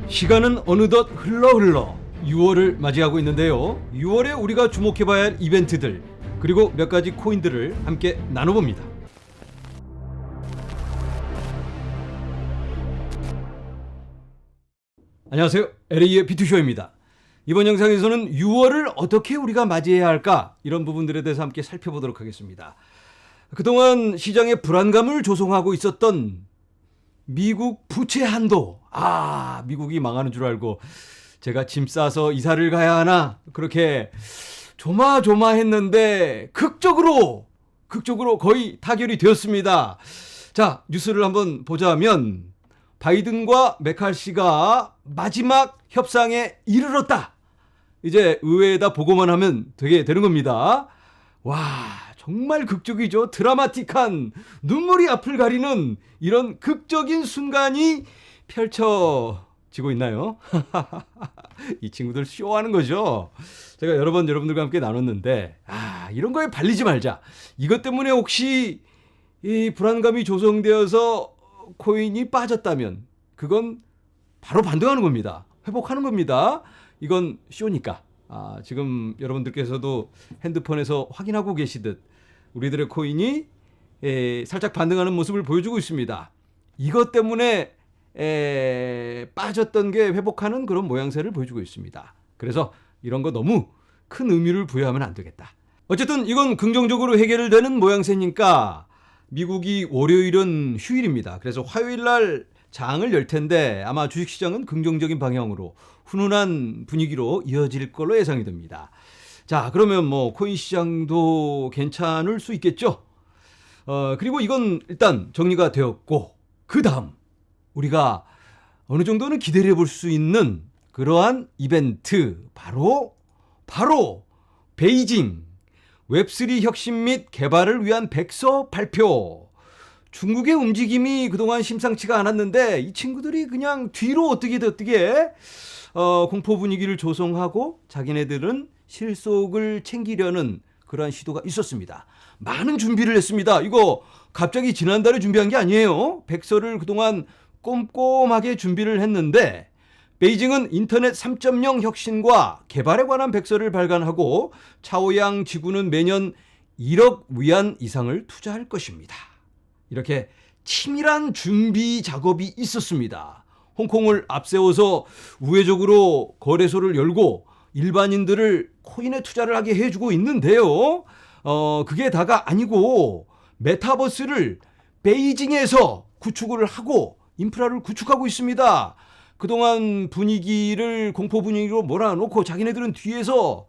시간은 어느덧 흘러 6월을 맞이하고 있는데요. 6월에 우리가 주목해봐야 할 이벤트들 그리고 몇 가지 코인들을 함께 나눠봅니다. 안녕하세요. LA의 비투쇼입니다. 이번 영상에서는 6월을 어떻게 우리가 맞이해야 할까 이런 부분들에 대해서 함께 살펴보도록 하겠습니다. 그동안 시장에 불안감을 조성하고 있었던 미국 부채 한도. 미국이 망하는 줄 알고 제가 짐 싸서 이사를 가야 하나 그렇게 조마조마했는데 극적으로 거의 타결이 되었습니다. 자, 뉴스를 한번 보자면 바이든과 메칼시가 마지막 협상에 이르렀다. 이제 의회에다 보고만 하면 되게 되는 겁니다. 와, 정말 극적이죠. 드라마틱한 눈물이 앞을 가리는 이런 극적인 순간이 펼쳐지고 있나요? 이 친구들 쇼하는 거죠. 제가 여러 번 여러분들과 함께 나눴는데 이런 거에 발리지 말자. 이것 때문에 혹시 이 불안감이 조성되어서 코인이 빠졌다면 그건 바로 반등하는 겁니다. 회복하는 겁니다. 이건 쇼니까. 지금 여러분들께서도 핸드폰에서 확인하고 계시듯 우리들의 코인이 살짝 반등하는 모습을 보여주고 있습니다. 이것 때문에 빠졌던 게 회복하는 그런 모양새를 보여주고 있습니다. 그래서 이런 거 너무 큰 의미를 부여하면 안 되겠다. 어쨌든 이건 긍정적으로 해결되는 모양새니까 미국이 월요일은 휴일입니다. 그래서 화요일 날 장을 열 텐데 아마 주식시장은 긍정적인 방향으로 훈훈한 분위기로 이어질 걸로 예상이 됩니다. 자, 그러면 코인 시장도 괜찮을 수 있겠죠. 그리고 이건 일단 정리가 되었고 그 다음 우리가 어느 정도는 기대를 해볼 수 있는 그러한 이벤트 바로 베이징 웹3 혁신 및 개발을 위한 백서 발표. 중국의 움직임이 그동안 심상치가 않았는데 이 친구들이 그냥 뒤로 어떻게 공포 분위기를 조성하고 자기네들은 실속을 챙기려는 그러한 시도가 있었습니다. 많은 준비를 했습니다. 이거 갑자기 지난달에 준비한 게 아니에요. 백서를 그동안 꼼꼼하게 준비를 했는데 베이징은 인터넷 3.0 혁신과 개발에 관한 백서를 발간하고 차오양 지구는 매년 1억 위안 이상을 투자할 것입니다. 이렇게 치밀한 준비 작업이 있었습니다. 홍콩을 앞세워서 우회적으로 거래소를 열고 일반인들을 코인에 투자를 하게 해주고 있는데요. 그게 다가 아니고 메타버스를 베이징에서 구축을 하고 인프라를 구축하고 있습니다. 그동안 공포 분위기로 몰아놓고 자기네들은 뒤에서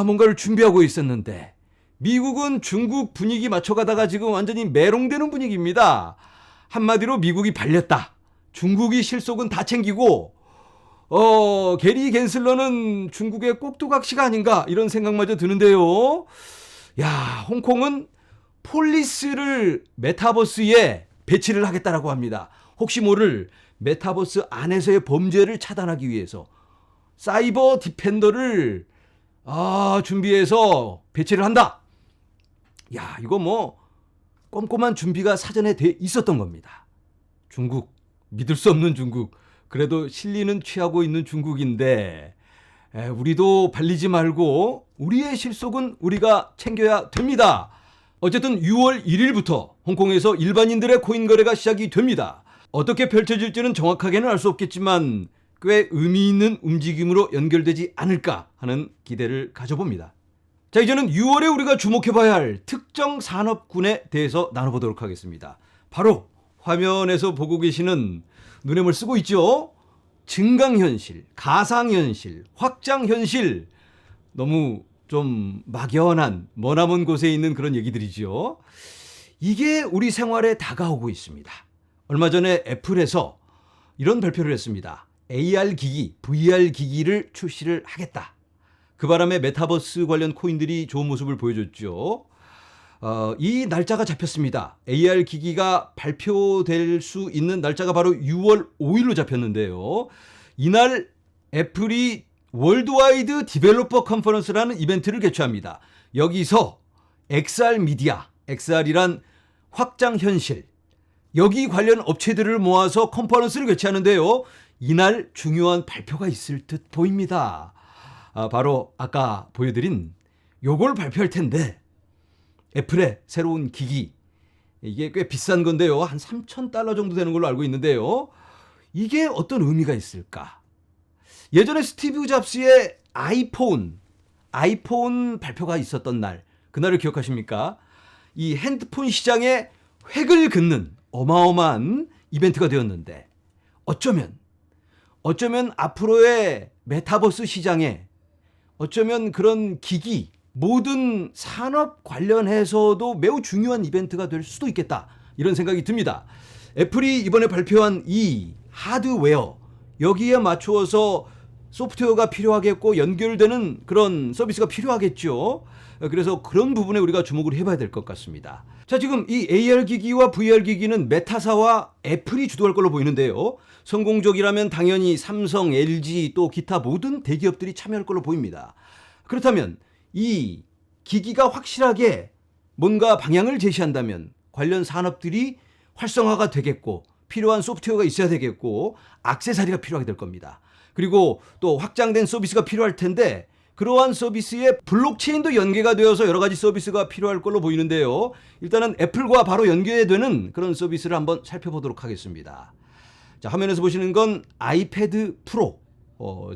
뭔가를 준비하고 있었는데 미국은 중국 분위기 맞춰가다가 지금 완전히 메롱되는 분위기입니다. 한마디로 미국이 발렸다. 중국이 실속은 다 챙기고 게리 갠슬러는 중국의 꼭두각시가 아닌가 이런 생각마저 드는데요. 홍콩은 폴리스를 메타버스에 배치를 하겠다라고 합니다. 혹시 모를 메타버스 안에서의 범죄를 차단하기 위해서 사이버 디펜더를 준비해서 배치를 한다. 이거 꼼꼼한 준비가 사전에 돼 있었던 겁니다. 중국, 믿을 수 없는 중국. 그래도 실리는 취하고 있는 중국인데 우리도 발리지 말고 우리의 실속은 우리가 챙겨야 됩니다. 어쨌든 6월 1일부터 홍콩에서 일반인들의 코인 거래가 시작이 됩니다. 어떻게 펼쳐질지는 정확하게는 알 수 없겠지만 꽤 의미 있는 움직임으로 연결되지 않을까 하는 기대를 가져봅니다. 자, 이제는 6월에 우리가 주목해봐야 할 특정 산업군에 대해서 나눠보도록 하겠습니다. 바로 화면에서 보고 계시는 눈에 쓰고 있죠. 증강현실, 가상현실, 확장현실. 너무 좀 막연한 머나먼 곳에 있는 그런 얘기들이죠. 이게 우리 생활에 다가오고 있습니다. 얼마 전에 애플에서 이런 발표를 했습니다. AR 기기, VR 기기를 출시를 하겠다. 그 바람에 메타버스 관련 코인들이 좋은 모습을 보여줬죠. 이 날짜가 잡혔습니다. AR 기기가 발표될 수 있는 날짜가 바로 6월 5일로 잡혔는데요. 이날 애플이 월드와이드 디벨로퍼 컨퍼런스라는 이벤트를 개최합니다. 여기서 XR 미디어, XR이란 확장현실, 여기 관련 업체들을 모아서 컨퍼런스를 개최하는데요. 이날 중요한 발표가 있을 듯 보입니다. 바로 아까 보여드린 요걸 발표할 텐데 애플의 새로운 기기, 이게 꽤 비싼 건데요. 한 $3,000 정도 되는 걸로 알고 있는데요. 이게 어떤 의미가 있을까? 예전에 스티브 잡스의 아이폰 발표가 있었던 날, 그날을 기억하십니까? 이 핸드폰 시장에 획을 긋는 어마어마한 이벤트가 되었는데 어쩌면 앞으로의 메타버스 시장에 어쩌면 그런 기기, 모든 산업 관련해서도 매우 중요한 이벤트가 될 수도 있겠다, 이런 생각이 듭니다. 애플이 이번에 발표한 이 하드웨어, 여기에 맞추어서 소프트웨어가 필요하겠고 연결되는 그런 서비스가 필요하겠죠. 그래서 그런 부분에 우리가 주목을 해봐야 될 것 같습니다. 자, 지금 이 AR 기기와 VR 기기는 메타사와 애플이 주도할 걸로 보이는데요. 성공적이라면 당연히 삼성, LG 또 기타 모든 대기업들이 참여할 걸로 보입니다. 그렇다면 이 기기가 확실하게 뭔가 방향을 제시한다면 관련 산업들이 활성화가 되겠고 필요한 소프트웨어가 있어야 되겠고 액세서리가 필요하게 될 겁니다. 그리고 또 확장된 서비스가 필요할 텐데 그러한 서비스에 블록체인도 연계가 되어서 여러 가지 서비스가 필요할 걸로 보이는데요. 일단은 애플과 바로 연계되는 그런 서비스를 한번 살펴보도록 하겠습니다. 자, 화면에서 보시는 건 아이패드 프로.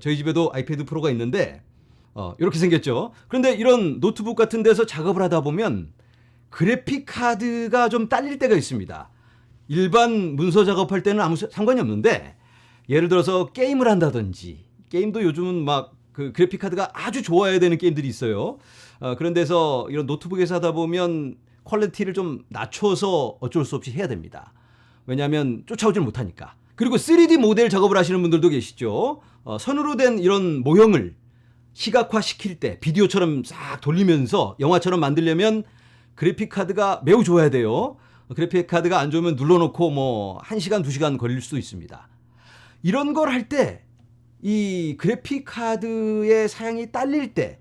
저희 집에도 아이패드 프로가 있는데 이렇게 생겼죠. 그런데 이런 노트북 같은 데서 작업을 하다 보면 그래픽 카드가 좀 딸릴 때가 있습니다. 일반 문서 작업할 때는 아무 상관이 없는데 예를 들어서 게임을 한다든지, 게임도 요즘은 막 그 그래픽 카드가 아주 좋아야 되는 게임들이 있어요. 그런 데서 이런 노트북에서 하다 보면 퀄리티를 좀 낮춰서 어쩔 수 없이 해야 됩니다. 왜냐하면 쫓아오질 못하니까. 그리고 3D 모델 작업을 하시는 분들도 계시죠. 선으로 된 이런 모형을 시각화 시킬 때 비디오처럼 싹 돌리면서 영화처럼 만들려면 그래픽 카드가 매우 좋아야 돼요. 그래픽 카드가 안 좋으면 눌러놓고 뭐 1시간, 2시간 걸릴 수도 있습니다. 이런 걸 할 때 이 그래픽 카드의 사양이 딸릴 때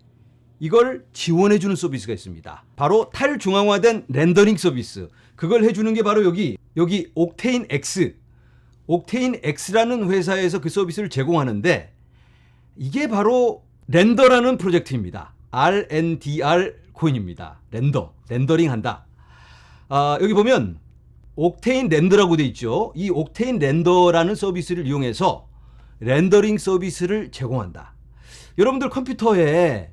이걸 지원해주는 서비스가 있습니다. 바로 탈중앙화된 렌더링 서비스. 그걸 해주는 게 바로 여기 옥테인 X라는 회사에서 그 서비스를 제공하는데 이게 바로 렌더라는 프로젝트입니다. RNDR 코인입니다. 렌더링 한다. 여기 보면 옥테인 렌더라고 돼 있죠. 이 옥테인 렌더라는 서비스를 이용해서 렌더링 서비스를 제공한다. 여러분들 컴퓨터에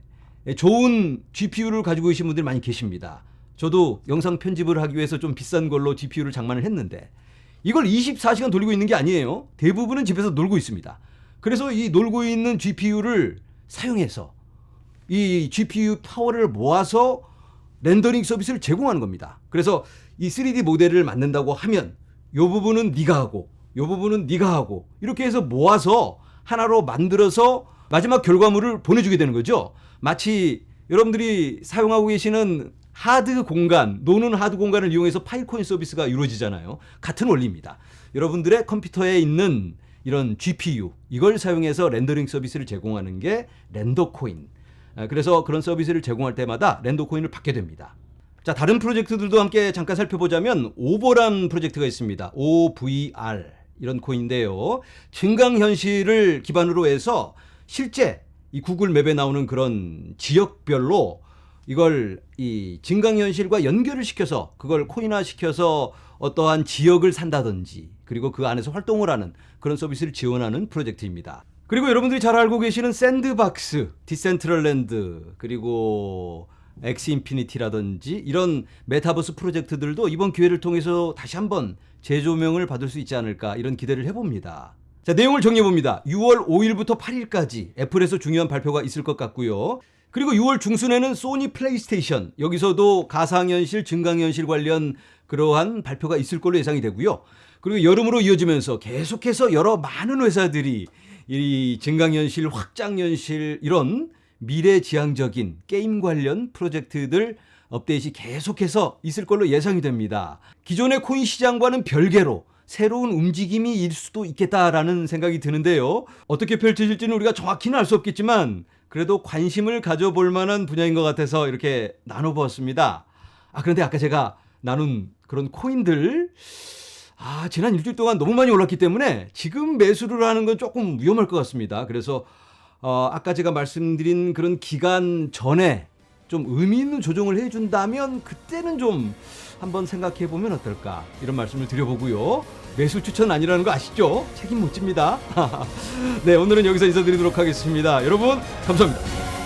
좋은 GPU를 가지고 계신 분들이 많이 계십니다. 저도 영상 편집을 하기 위해서 좀 비싼 걸로 GPU를 장만을 했는데 이걸 24시간 돌리고 있는 게 아니에요. 대부분은 집에서 놀고 있습니다. 그래서 이 놀고 있는 GPU를 사용해서 이 GPU 파워를 모아서 렌더링 서비스를 제공하는 겁니다. 그래서 이 3D 모델을 만든다고 하면 이 부분은 네가 하고 이 부분은 네가 하고 이렇게 해서 모아서 하나로 만들어서 마지막 결과물을 보내주게 되는 거죠. 마치 여러분들이 사용하고 계시는 하드 공간, 노는 하드 공간을 이용해서 파일 코인 서비스가 이루어지잖아요. 같은 원리입니다. 여러분들의 컴퓨터에 있는 이런 GPU, 이걸 사용해서 렌더링 서비스를 제공하는 게 렌더 코인. 그래서 그런 서비스를 제공할 때마다 렌더 코인을 받게 됩니다. 자, 다른 프로젝트들도 함께 잠깐 살펴보자면 오버란 프로젝트가 있습니다. OVR 이런 코인인데요. 증강현실을 기반으로 해서 실제 이 구글 맵에 나오는 그런 지역별로 이걸 이 증강현실과 연결을 시켜서 그걸 코인화 시켜서 어떠한 지역을 산다든지 그리고 그 안에서 활동을 하는 그런 서비스를 지원하는 프로젝트입니다. 그리고 여러분들이 잘 알고 계시는 샌드박스, 디센트럴랜드 그리고 엑스인피니티라든지 이런 메타버스 프로젝트들도 이번 기회를 통해서 다시 한번 재조명을 받을 수 있지 않을까 이런 기대를 해봅니다. 자, 내용을 정리해봅니다. 6월 5일부터 8일까지 애플에서 중요한 발표가 있을 것 같고요. 그리고 6월 중순에는 소니 플레이스테이션, 여기서도 가상현실, 증강현실 관련 그러한 발표가 있을 걸로 예상이 되고요. 그리고 여름으로 이어지면서 계속해서 여러 많은 회사들이 이 증강현실, 확장현실 이런 미래지향적인 게임 관련 프로젝트들 업데이트이 계속해서 있을 걸로 예상이 됩니다. 기존의 코인 시장과는 별개로 새로운 움직임이 일 수도 있겠다라는 생각이 드는데요. 어떻게 펼쳐질지는 우리가 정확히는 알 수 없겠지만 그래도 관심을 가져볼 만한 분야인 것 같아서 이렇게 나눠보았습니다. 그런데 아까 제가 나눈 그런 코인들 지난 일주일 동안 너무 많이 올랐기 때문에 지금 매수를 하는 건 조금 위험할 것 같습니다. 그래서 아까 제가 말씀드린 그런 기간 전에 좀 의미 있는 조정을 해준다면 그때는 좀 한번 생각해 보면 어떨까, 이런 말씀을 드려보고요. 매수 추천 아니라는 거 아시죠? 책임 못 집니다. 네, 오늘은 여기서 인사드리도록 하겠습니다. 여러분 감사합니다.